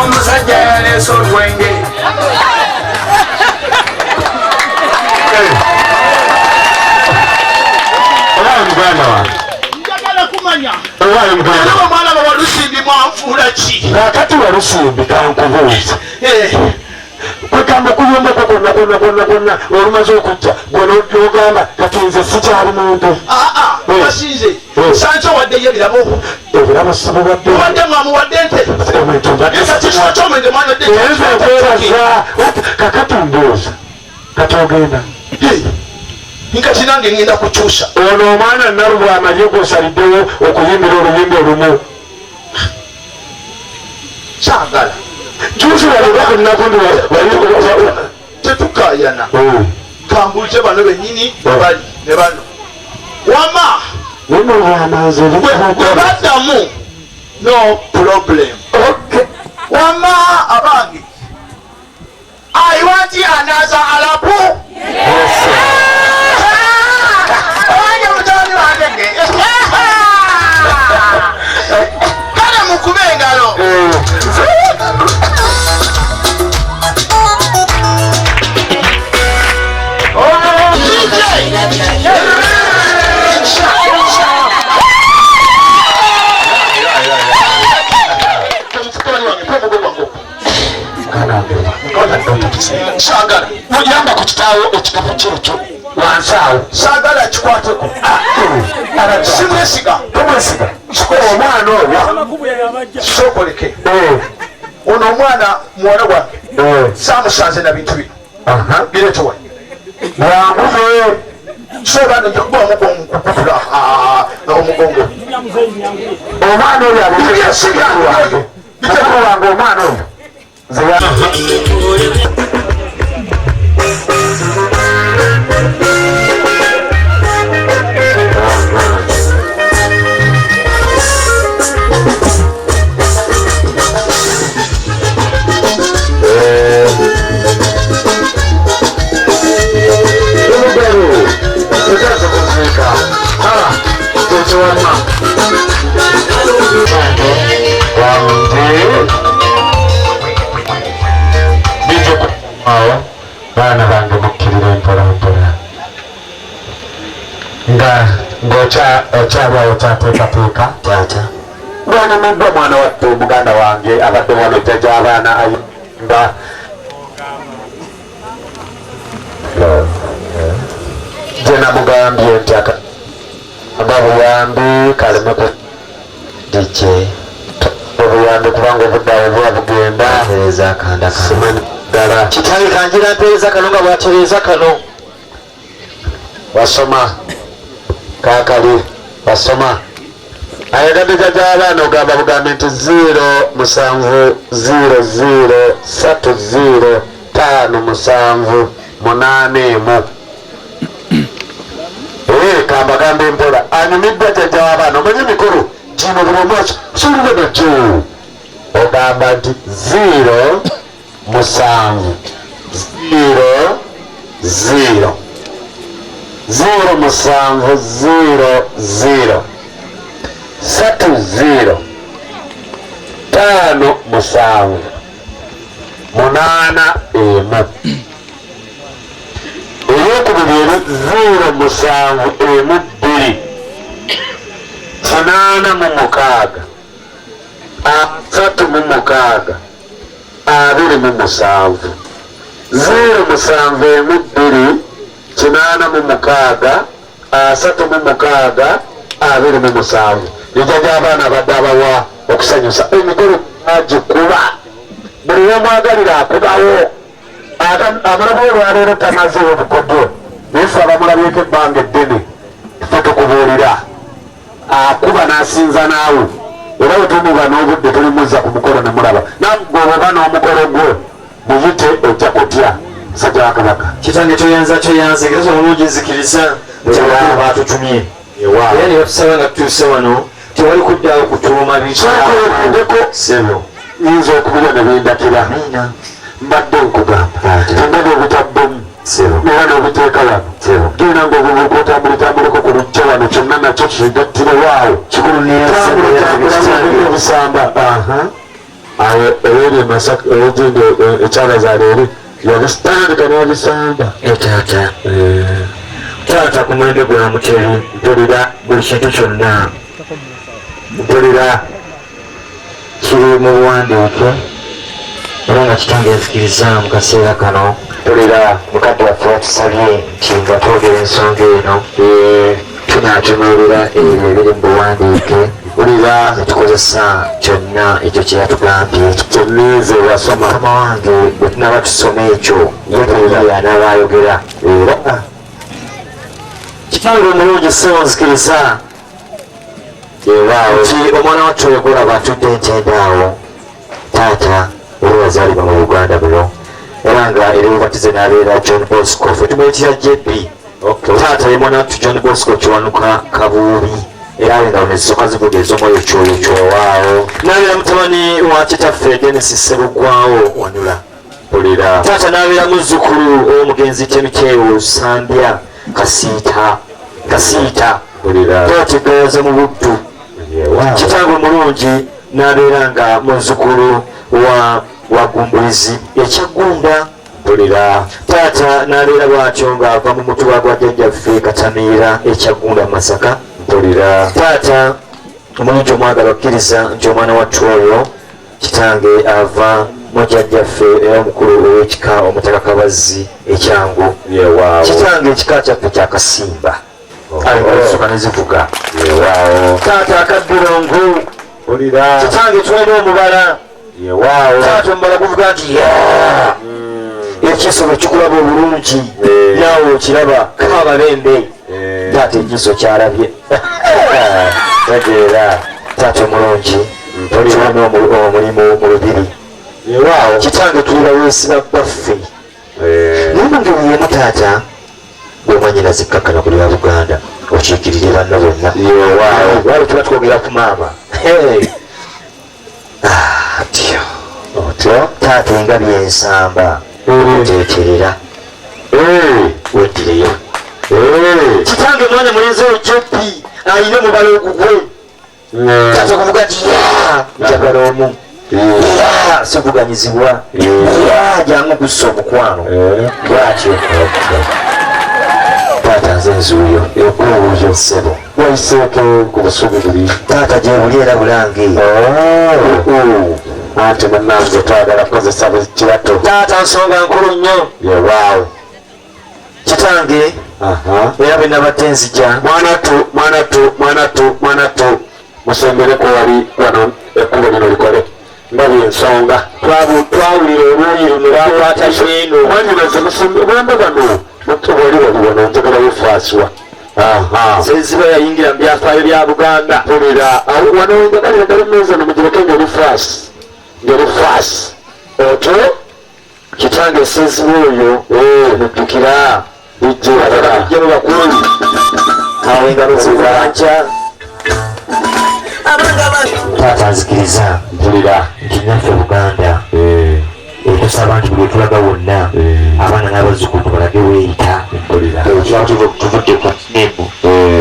omusajja yaleese olwenge owaye muganda wange njagala kumanya owaye muganda omwana walusimbi mwanfuula ki kakati walusimbi kankubuuza kwegamba kuyombako konna olumaze okujja gwenogamba kati nze sikyali muntu basinze sanso waddeyo ebirabo ebirabo sibuwadde mwamuwadde nte kakati mbooza kati ogenda nkati nange ngenda kukyusa ono omwana naluba amaze gosaliddewo okuyimbira oluyimba olumu kyagala tetukayana kambulize bano benyini bali ne bano wama webaddamu no problem wama abange aiwati anaza alapu owange mutani wangenge kale mukube engalo sagala muyamba ku kitaawo ekikapu kyekyo wansaawo sagala kikwateko simwesiga tomwesiga omwana oyo sokoleke ono omwana muwala wange samusanze na bintu bino bireetowa wangunoyo sobano njakuba omukukutula omugongo omwana oyo abiyesiganwange wange omwana oyo baana bange mukkirira empolampola nga ng'okyalwayo kyateekateeka tata ng'onyemeddwa mwana watte muganda wange abadde wano jjajja abaana ayimba gye namugambye nti agabuyambi kalemeku dije obuyambi kubanga obuddawo bwa bugenda atereeza akanda simanyi ddala kitange kanjira mpeereza kano nga bwatereeza kano wasoma kakali wasoma ayagadde jjajja abaana ogamba bugambe nti 070305781 kambagambe mpola anyumiddwa jjajja w'abaana omanyi emikulu gino buli omwaki sulire nakyo ogamba nti 070305781 eyokubiri 071 8 36 27 071 8 36 27 ejjajja abaana abadde abawa okusanyusa emikolo agikuba buli yemwagalira akubawo amalabu olwaleero tamazeewo obukodyo nayefe abamulabyeko ebbanga eddene fe tukubuulira akuba n'asinza naawe era wetumuba n'obudde tulimuzza ku mukolo ne mulaba nagweoba n'omukolo gwe muyite ojja kutya musajja wa kabaka kitange toyanza era olungi nzikiriza nti abantu batutumye era ne batusaba nga tutuuse wano tewali kuddaawo kutuuma bikyokendeko sebo yinza okubira ne bindakira mbadde nkugamba tendabye obutabbemu era n'obiteeka wano genda ngaobubuuka otambulitambuleko ku lujja wano kyonna nakyo kigattirewo awo kikulu nebisamba awo eweri Masaka ewegende ekyalazaala eri yabisitandika n'abisamba taata ku mulembe gwa Mutebi mpulira buli kintu kyonna mpulira kiri mu buwandiike era nga kitange nzikiriza mu kaseera kano mpulira mukadde waffe watusabye nti nga twogera ensonga eno tunatunuulira ebyo ebiri mu buwandiike mpulira netukozesa kyonna ekyo kye yatugambye kyonize wasoma mama wange bwe tunaba tusoma ekyo mpulira yanaaba ayogera era kitange omulungi sinzikiriza nti omwana wattu oyo gulaba atudde ntendaawo taata oli wazaalibwa mu Uganda buno era nga eribubatize n'abeera John Bosco ffe tumuyitira JB taata ye mwana wattu John Bosco Kiwanuka Kabuubi era awe nga nezisooka zivuga ez'omwoyo kyoyo kyowaawo n'abeera mutabani wa kitaffe Dennis Sserugwawo Wanyula mpulira taata n'abeera muzzukulu ow'omugenzi Temikeewo Sambya Kasiita taata gayaza mu Buddu kitange mulungi n'abeera nga muzzukulu wa Gumbulizi ekyagunda mpulira taata n'abeera bwatyo ng'ava mu mutuba gwa jjajjaffe Katamiira ekyagunda Masaka mpulira taata omulungi omwagala okkiriza nti omwana wattu oyo kitange ava mu jjajjaffe era omukulu ow'ekika Omutaka Kabazzi ekyangu kitange ekika kyaffe kya Kasimba alisoka nezivuga taata Akaddirongo kitange tulina omubala taata omubala guvuga nti ekiso bwe kikulaba obulungi naawe okiraba kabalembe taata ekiso kyalabye tegeera taata omulungi tulina omulimu mu lubiri kitange tulira weesiba baffe naye mu ngeri yemu taata bwemanyira zikkakkana kuli ba Buganda okiikirire banno bonna wali tuba twogera ku maama otyo taata engabi ensamba oteeterera weddireyo kitange mwana mulenzi oyo Jopi alina omubala ogugwe taata okuvuga nti njagala omu sivuganyizibwa jangu gussa omukwano bwatyo taata nze nzuuyo okuwuuyo ssebo wayiseeko ku busubi buli taata gyebuli era bulange anti munnange twagala kukozesa kirato taata nsonga nkulu nnyo yewaawo kitange era bwe nabadde nzija mwanattu musembereko wali wano ekkubo lino likole ndabye ensonga twawulira oluuyi lunulwakwata eno mwanyinaze musembebwamba bano wali wano njagalayo faasiwa seziba yayingira mu byafaayo bya Buganda pulira wano njagalira gali mmeeza nomugireko ngeri faasi otyo kitange seziba oyo mujjukira bijja mu bakulu awo engalo ziwanca taata nzikiriza mpulira nti naffe Buganda tusaba nti buli tulaga wonna abaana n'abazzukulu tubalage weeyita tuvudde ku nembu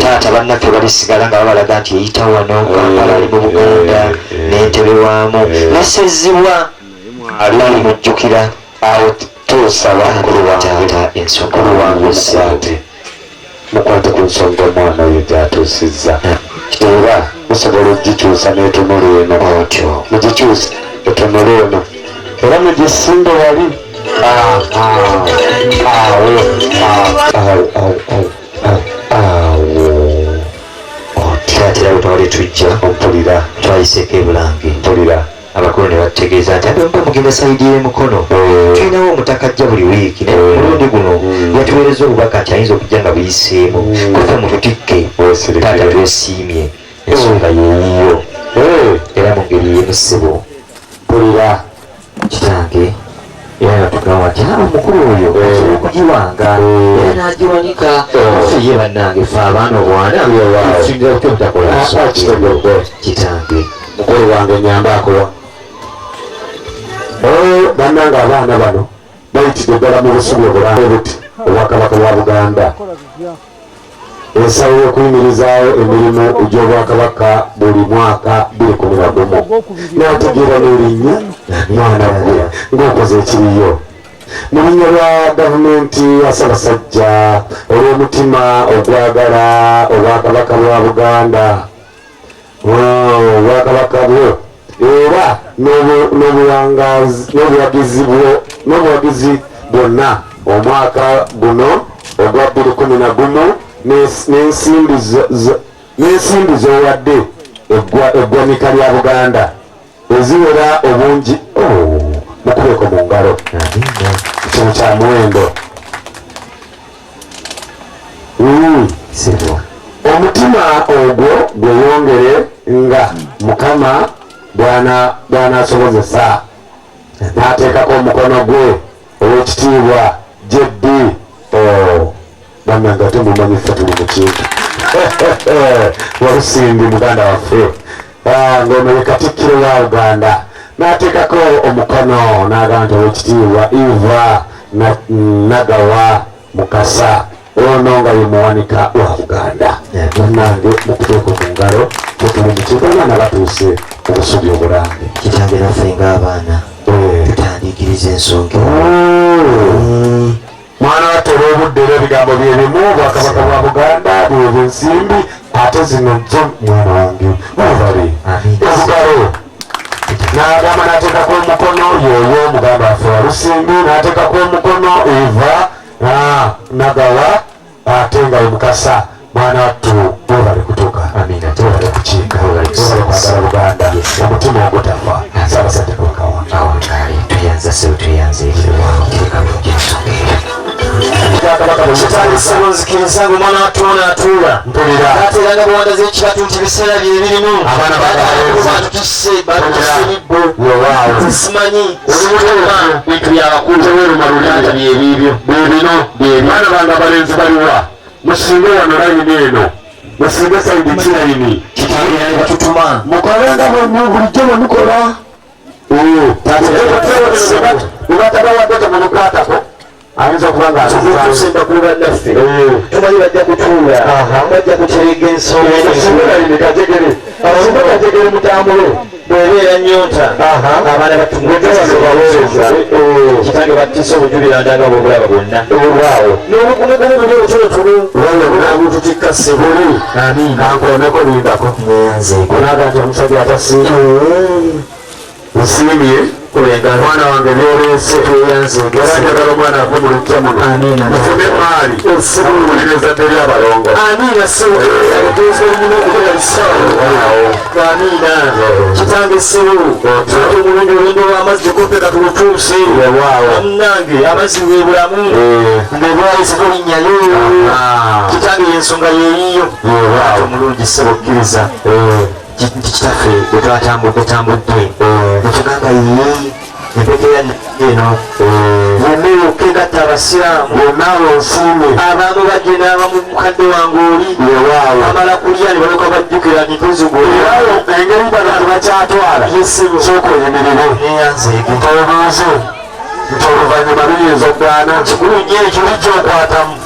taata bannaffe balisigala nga babalaga nti eyita wano Kampala ali mu Buganda n'Entebbe waamu nasezibwa bali mujjukira awo tusaba taata ensonga wange ssente mukwate ku nsonga omwana oyo gyatuusizza era musobola okugikyusa n'etunula eno otyo mugikyusa etunula eno era mugisimbe wali taata era bwe twali tujja ompulira twayiseeko ebulange mpulira abakulu ne bategeeza nti ate mugenda sayidi y'emikono tulinawo omutaka ajja buli wiiki naye omulundi guno yatuweereza obubaka nti ayinza okujja nga buyiseemu kufe mututikke taata twesiimye ensonga yeeyiyo era mu ngeri y'emusibo mpulira kitange era natugamba nti omukulu oyo osobola okugiwanga era n'agiwanika ffe ye bannange fe abaana obwana tusingira kutya mutakola kitange mukulu wange nyambakowa bannange abaana bano bayitidde ddala mu busubi obulange buti obwakabaka bwa Buganda ensalo y'okuyimirizaawo emirimu gy'obwakabaka buli mwaka 2011 n'ategeera n'erinnya mwana gwe ng'okoze ekiriyo mu linnya lwa gavumenti ya Ssaabasajja olw'omutima ogwagala obwakabaka bwa Buganda obwakabaka bwo era n'obuwagizi bwonna omwaka guno ogwa 2011 n'ensimbi z'owadde eggwanika lya Buganda eziwera obungi mukubeeko mu ngalo kino kya muwendo. Omutima ogwo gweyongere nga Mukama bw'anaasobozesa n'ateekako omukono gwe ow'ekitiibwa Jeddi bannanga temumanyi ffe tuli mu kintu Walusimbi muganda waffe ng'ono ye Katikkiro wa Uganda n'ateekako omukono n'agamba nti ow'ekitiibwa Eva Nagawa Mukasa ono nga ye muwanika wa Buganda bannange mukuteeka ku ngalo tetuli mu kintu abaana batuuse obusubi obulambe kitange naffe ng'abaana tutandikiriza ensonga mwana watte olw'obudde era ebigambo bye bimu bwakabaka bwa Buganda bwebyo ensimbi ate zino zo mwana wange mubale obugalo n'agamba n'ateekako omukono yoyo muganda waffe Walusimbi n'ateekako omukono Eva Nagawa ate nga ye Mukasa mwana wattu bwebale kutuuka bwebale kukiika bwebale kwagala Buganda omutima ogutafa Ssaabasajja Kabaka wange tuyanza sewe tuyanze kireka bulungi ensonga eyo kitandisibonzikirizange omwana watona atuula ateranga buwanda z'ekibatu nti ebiseera bye birimu batukisse batukisibbo simanyi bintu byabakulu tewerumalulanja byebibyo bebino baana bange abalenzi baliwa musinge wano layini eno musinge saidi kilayini kitange batutuma mukolenga bulijjo bwemukola ubatabawadde temunukwatako ayinza okuba ngaatusemba ku bannaffe tumanyi bajja kutuula bajja kuterega ensonga kajegere mutambulo bwebeera nyota abaana batungabaweereza kitange battisa obujubirandanga bwobulaba bwonna olwawo n'obukumegumu buli obutonotono tutikase buli kankoneko lindako nze onaga nti omusajja atasiima nsiimye mwana wange byoleese era njagala omwana ave mu lujja muno mufune maali okuwuliriza ddde lyabalongo kitange ssebo omulundi olwendo lw'amazzi tekopeka tulutuuse munange amazzi bwebulamu ngaebwayise tolinyayo kitange yensonga yeeyiyo omulungi ssebo kkiriza nti kitaffe bwetwatambudde netugamba ye empekera eno bwemmere okengatta abasiraamu bonnaawe onsiime abamu bajje n'abamu mukadde wange oli amala kulya ne balyoka bajjukira nituzugulawo engeri bano tebakyatwala sooka oyemerere neyanzeege ntobuuze nti oluvannyuma luyinza okugaana kikulu nnyo ekyo lijja okwatamu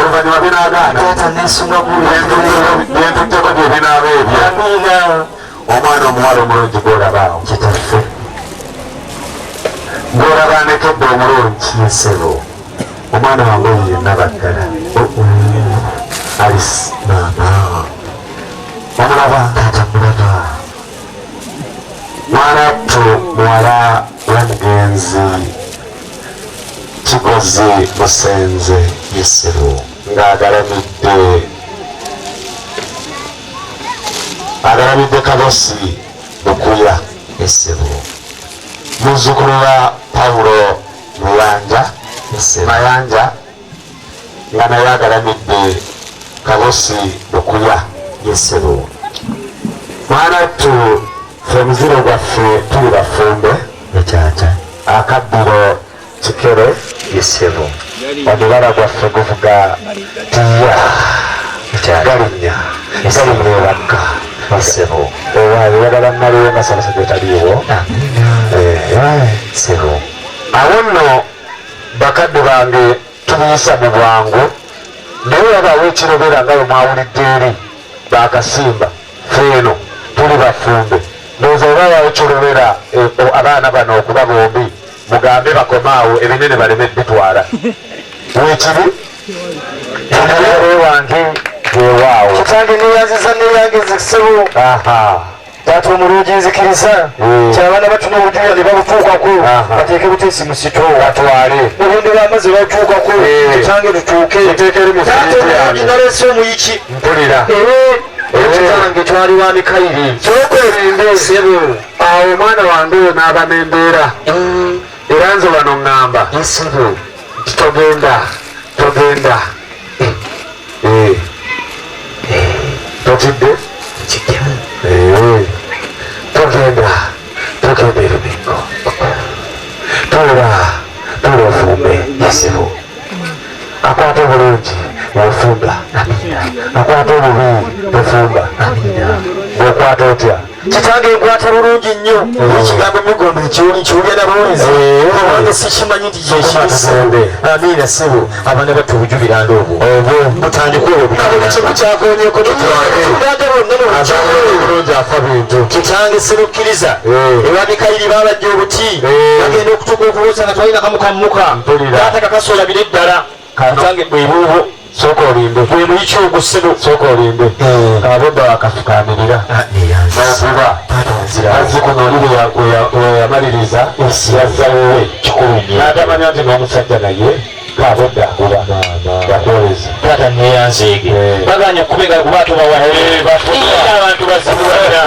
oluvannyuma binagaana taata nesunga byentutteko bye binaaba ebyo omwana omuwala omulungi gwolabaawo kitaffe gwolaba anekedde omulungi nsebo omwana wange oyo yenna baggala Alice maama omulaba taata mulaba mwanattu muwala wamugenzi Kikozi Musenze yesebo ng'agalamidde Kabosi Bukuya yesebo muzzukulu wa Pawulo Mayanja nga naye agalamidde Kabosi Bukuya yesebo mwanattu ffe muziro gwaffe tuli bafumbe ekyata akabbiro Kikere yesebo omubala gwaffe guvuga tiya galinnya galimwebakka yesebo owaayo yagala nnaliwo nga Ssaabasajja etaliiwo sebo awo nno bakadde bange tubiyisa mu bwangu naye wabawo ekirobera nga bwe mwawulidde eri bakasimba feeno tuli bafumbe ndowooza obawawo kirobera abaana bano okuba bombi mugambe bakomaawo ebinene baleme bitwala wekibi wange ewaawo kitange neyanziza neyangiza ssebo taata omulungi nzikiriza kyabaana batuna obujuya ne babutuukako bateeke buteesi mu sito batwale obundi bamaze batuukako kitange lutuuke nalese omuyiki mpulira kitange twali wa mikayiri kyokwerinda sebo awo omwana wange oyo n'aba n'embeera era nze wano ŋŋamba nsebo nti togenda tokidde togenda erumingo tola ofumbe yesebo akwata obulungi ofumba akwata obubi ofumba bwokwata otya kitange nkwata bulungi nnyo ekigambo migombe kiwulya nabuwulize obange sikimanyi nti kyekibisebe amiina ssebo abaana batta obujubiranga obwo mutandike obwokimu kyakonyeko bulungi afa bintu kitange sebukkiriza ewabikayiri babajja obuti bagenda okutuka okubuusa nga twalina kamukamuka taata kakasolabire ddala kitange bwebuubo sooka olinde bwe muyiki ogusebo sooka olinde abodda wakafukamirira nakuba azzi kuno oli weyamaliriza yazzawewe kikulu nnyo n'atamanya nti n'omusajja naye kabodda akuba yakwoleza taata neyanzeege baganya okubega kuba abantu bazibulira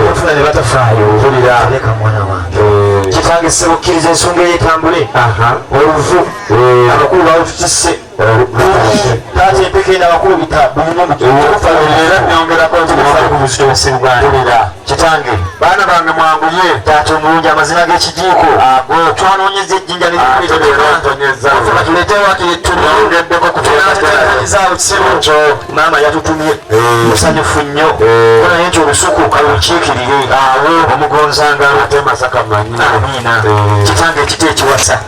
bafuna ne batafaayo mpulira leka mwana wange kitange sebukkiriza ensonga eyetambule oluvu abakulu bawututise taata empekenda abakulu bita era nyongerako ntibuzitobusebuganda kitange baana bange mwanguye taata omulungi amazina g'ekijiiko twanonyeza ejjinja tuletewateyetunyongeddeko kutulizawo kisebo kyo maama yatutumye musanyufu nnyo naye nti olusuku kalukiikirire awo omugonzanga ate masaka manyi amiina kitange ekita ekiwasa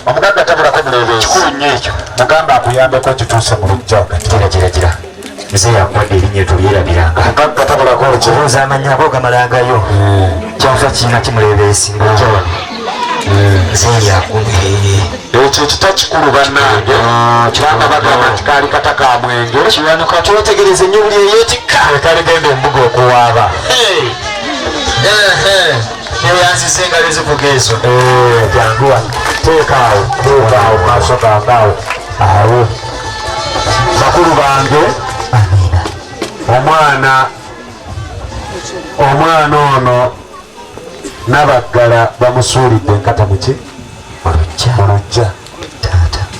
omuganda tabulako mulebeesi kikulu nnyo ekyo mugamba akuyambeko kituuse mu lujja wakati gira nze yakwadde erinnya etulyerabiranga mugagga tabulako kibuuza amanya ago gamalangayo kyanfa kirina kimulebeesi nze yakumye ekyo kita kikulu bannange kubanga bagamba nti kaali kata ka mwenge kiwanuka twetegereze nnyo buli eyeetikka kaligenda embuga okuwaaba neyanziza engalo ezivuga ezo janguwa teekaawo maaso gangaawo awo bakulu bange omwana ono nabaggala bamusuulidde enkata muki olujja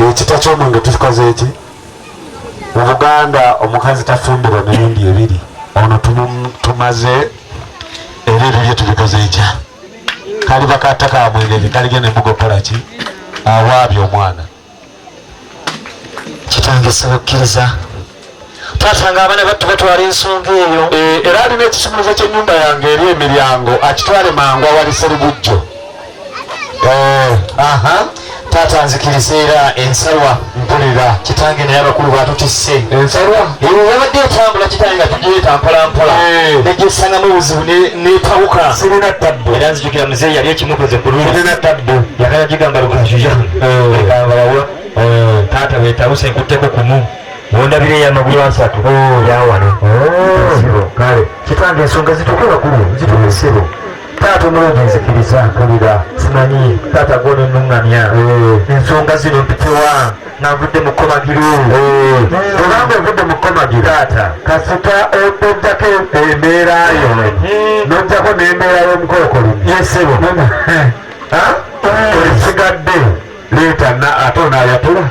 ekita ky'omwenge tukikoze eki mu buganda omukazi tafumbirwa mirundi ebiri ono tumaze era ebyo bye tubikoze ekya kali bakata ka mwenge kaligenda embuga okolaki awaabye omwana kitange sebukkiriza twatanga abaana battu batwala ensonga eyo era alina ekisumuluzo ky'ennyumba yange eri emiryango akitwale mangu awali seribujjo taata nzikiriza era ensalwa mpulira kitange naye abakulu batutisse ensalwa yabadde etambula kitange nga tugireeta mpolampola negyesangamu obuzibu nepawuka sirina tabbu era nzijukira muzeeyi yali ekimukoze ku lulu sirina tabbu yakala gigamba lukajuja egambawawa taata wetawusa enkutteko kumu wondabire yamagulu asatu yawano kale kitange ensonga zituke bakulu zitumisebo taata omulungi nzikiriza mpulira simanyi taata gwono ennuŋŋamya ensonga zino mpitewa nanvudde mu kkomagiro obanga ovudde mu kkomagiro taata kasita oddako embeerayo nojjako n'embeera y'omukolokolimu yesebo olisigadde leeta ate onaayatula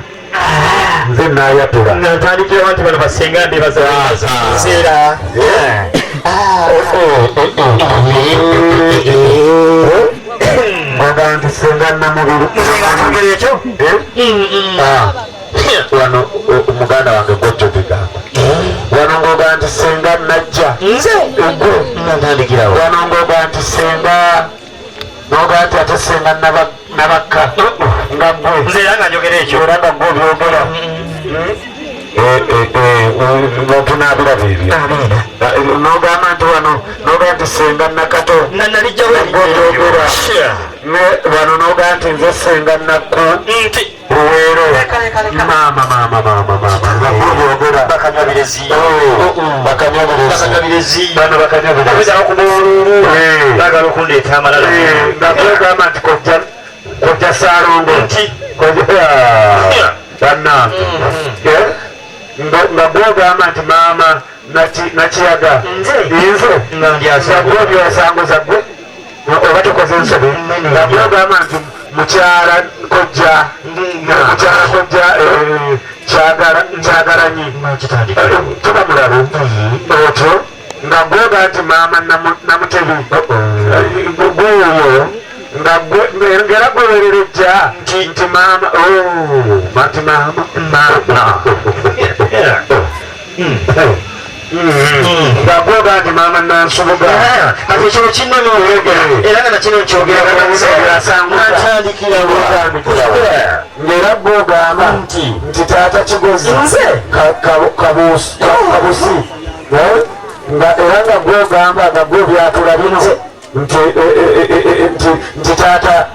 nze naayatula natandikirawo nti bano basenga ndebazaseera ngoga nti senga namubiri ngeri ekyo wano omuganda wange gojjo bigamba wano ngoga nti senga najja nze gwe natandikirawo wano ngoga nti senga nogati atesenga nabakka nga gwe nze era nga njogera ekyo era nga gwe obyogera tunabiraba ebyo nogamba nti wano nogamba nti senga nakato nalijjawobyogera wano nogamba nti nze senga nakku nti luweero maamabyogera bakanyabirezi bano bakanyabirezibagala okundeeta amalala nga byogamba nti kojja Saalongo nti bannange nga gwogamba nti maama nakiyaga nze nagwe byosanguza gwe oba tukoze ensobi nga gwogamba nti mukyala kojja kyagalanyi tuba mulabe otyo nga gwoga nti maama namutebi gweyo ngera gwewererejja nti maama mati maama nga gwoga nti maama nansubuga ati ekyo kinene era nga nakino nkyogeraangera gwogamba nti taata kigozi kabusi nga era nga gwogamba nga gwe byatulabinze nti taata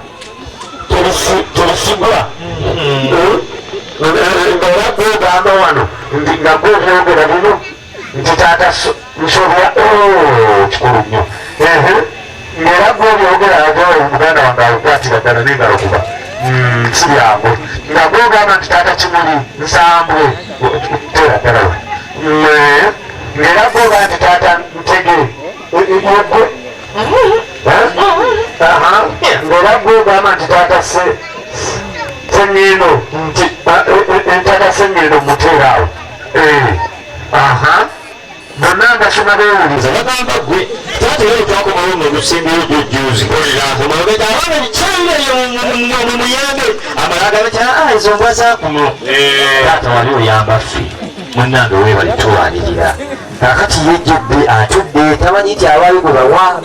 terisigwa ngaera gwogamba wano nga gwobyogera bino nti taata nsobya kikulu nnyo ngaera gwobyogera omuganda wange akwatiraddala nengalo kuba si byangu nga gwogamba nti taata kimuli nsambwe teraddalawe ngaera gwogamba nti taata ntegere yegwe ngaera gwogamba nti taata seŋŋendo nti taata seŋŋendo muteeraawo bonna ndasoma bewuliza bagamba gwe taata era twakomawo nga olusembeyo jojjuzi oliraomabega abaana bikyalireyo mumuyambe amalagala kya ezo mbwa zakuno taata wali oyamba ffe munnange webali tuwanirira kakati yejjudde atudde tamanyi nti abaali gwe bawa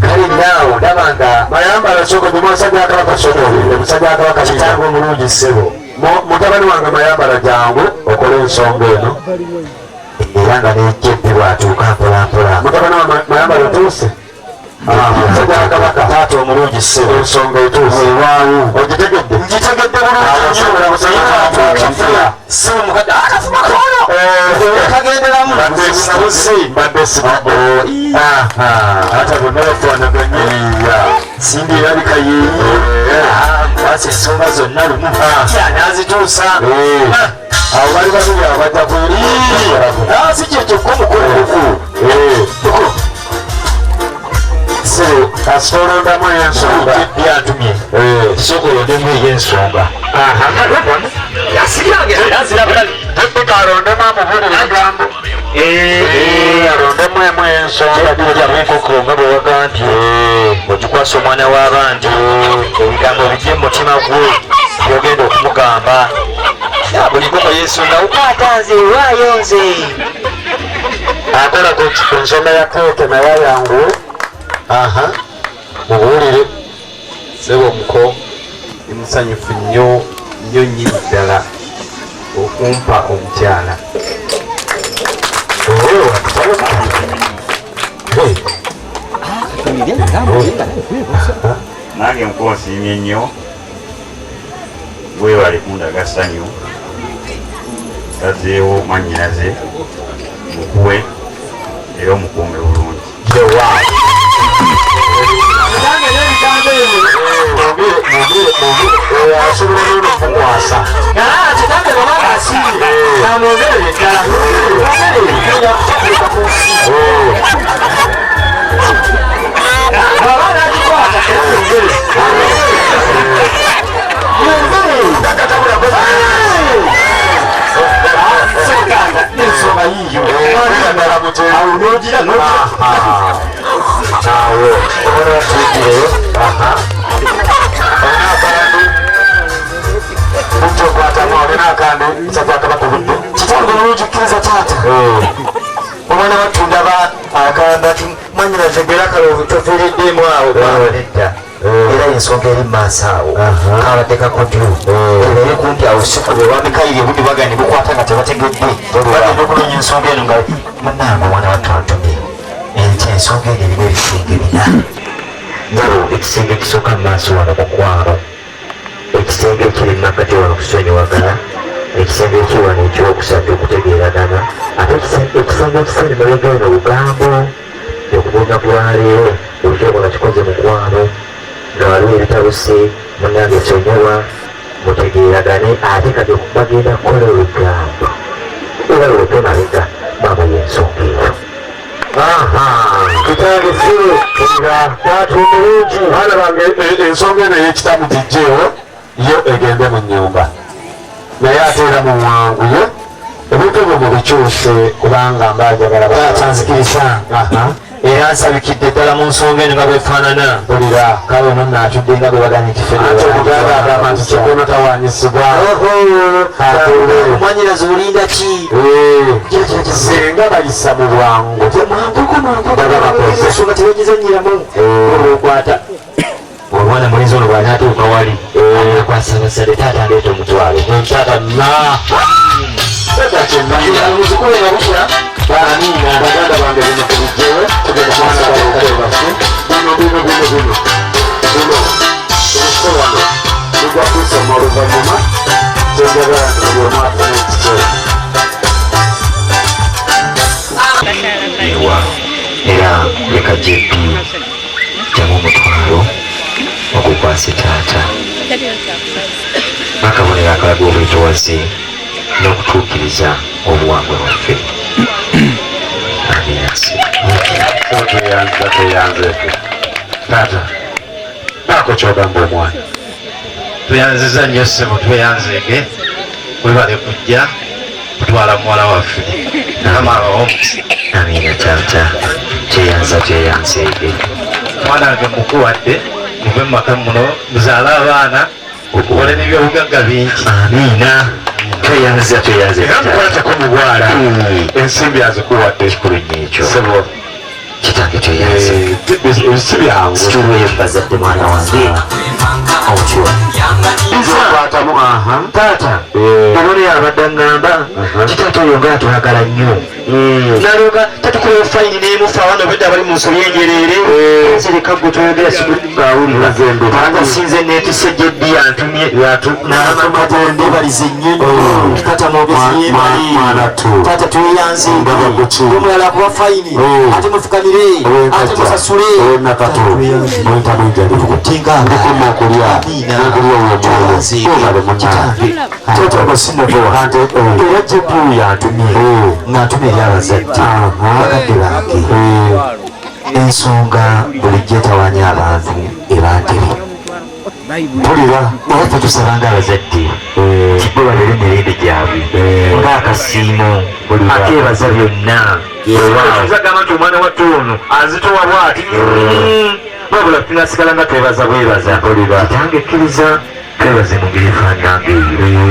kale naawo ndaba nga mayambala sooka gye musajja akabaka sonoolire musajja akabaka kitange omulungi ssebo mutabani wange mayambala jangu okola ensonga eno era nga nejjedde bwatuuka mpolampola mutabani wa mayambala otuuse musajja akabaka taata omulungi ssebo ensonga etuuse waawo ogitegedde ngitegedde bulungi simukadde akafuma kono kagenderamu mbadde sibubo ate bonna bafaanaganye simbi erabika yeeyi ensonga zonna lumu nazituusa awo bali babiri abajja kweri si kyekyoka omukulukuku asolondamu ensonga byantumye sokolondemu ey'ensonga alondemu amubulira ebigambo alondemu emu ensonga enkoko nga bwe waga nti ogikwasa omwana w'abantu ebigambo bijje mu mutima gwe byogenda okumugamba buli nkoko yensonga ukwata nze waayo nze akola ku nsonga ya keeke naye yangu mubuulire sebo muko musanyufu nnyo nnyinyi ddala okumpa omukyala nange nkuosiimye nnyo wewale kundaga ssanyu tazeewo mwannyinaze mukuwe era omukuume bulungi asobola n'okukwasa kitange babanga asiire namwongerere ddala baba nakikwata ensonga yiyo awo nogira awo obona tugireyo mukyokwatamu olina akandu nsajjakabaka budde kitange olwogikkiriza taata omwana watunda akanda ti mwanyina tegera kaloovu tofiiriddemu awo nedda era ensonga eri maaso awo kabatekako dyo ebere kumpi awo sikube wamikaire budi bagani bukwata nga tebategedde bagenda okunoonya ensonga eno nga munange omwana wattu antumye enti ensonga eno erimu ebisenge bina nabo ekisenge ekisooka mu maaso wano mukwaro ekisenge ekiri mu makati wano kusonyiwagana ekisenge ekiwano ekyokusatu okutegeeragana ate ekisenge ekisene mabega eno lugambo okubunya kulwaleero olukyogo nga kikoze mukwano nga waliwo ebitabuse munange esonyiwa mutegeeragane ate kati bagenda kukola olugambo ebaliwote mabega maama yensonga eyo kitange sibe nga tatumulungi baana bange ensonga eno ey'ekitabu gijjeewo yo egende mu nnyumba naye ate era muwanguye ebintu ebyo mubikyuse kubanga mbajagala batanzikiriza era nsabikidde ddala mu nsonga eno nga bwefaanana mpulira kale ono naatudde nga bwe baganye kifeomuganda agamba nti kikono tawanyisibwa omwanyirazi olinda ki singa bayisa mu bwangu ensonga tebagizanyiramu olwokwata omwana mulinzi ono bw'anaatuuka wali akwasabasade taata ndeeta omutwalo taata muzikulenga bukira banina baganda bange bino kubijjewe tugenda kumasabaabafe bino obusolano tugwa kusoma oluvanyuma tenjagala nti buli omu afuna ekikere era leka jepi jamu omutwalo okukwasa taata akabonero akalaga obwetowaze n'okutuukiriza obuwangwa bwaffe tweyanze taata baako kyogamba omwana tuyanziza nnyo ssebo tweyanzeege webale kujja kutwala muwala waffe namaabawomusi amina taata tweyanzeege mwana wange mukuwadde muve mu maka muno muzaale abaana okubole n'ebyobugagga bingi amina tweyanzemukwatako mubwala ensimbi azikuwadde ekikulu nnyo ekyo sebo kitange tweyanze si byangu situlwembazadde mwana wange otyo nkwatamu taata ebona yabadde aŋŋamba kitaata oyo nga atwagala nnyo nalyoka tatukola fayini nemufa wano bedda bali mu nsobi enjereere nzireka gwe toyogera sikawulira kubanga sinze netise jeddi yantumye nambalize ennyonyi tata mobeziyebali tata tweyanze omulala akuba fayini ate mufukamire ate musasule tukutinga era jebu yantumye ng'antumye eri abazadde bakadde bange ensonga bulijjo etawanya abantu ebantebe mpulira oba tetusabanga abazadde kibwe babere emirembe gyabwe ng'akasiimo akeebaza byonna agamba nti omwana wattu ono azitowa bwati wabula tunasigala nga twebaza bwebaza kitange ekkiriza twebaze mu ngeri efaanangaeyo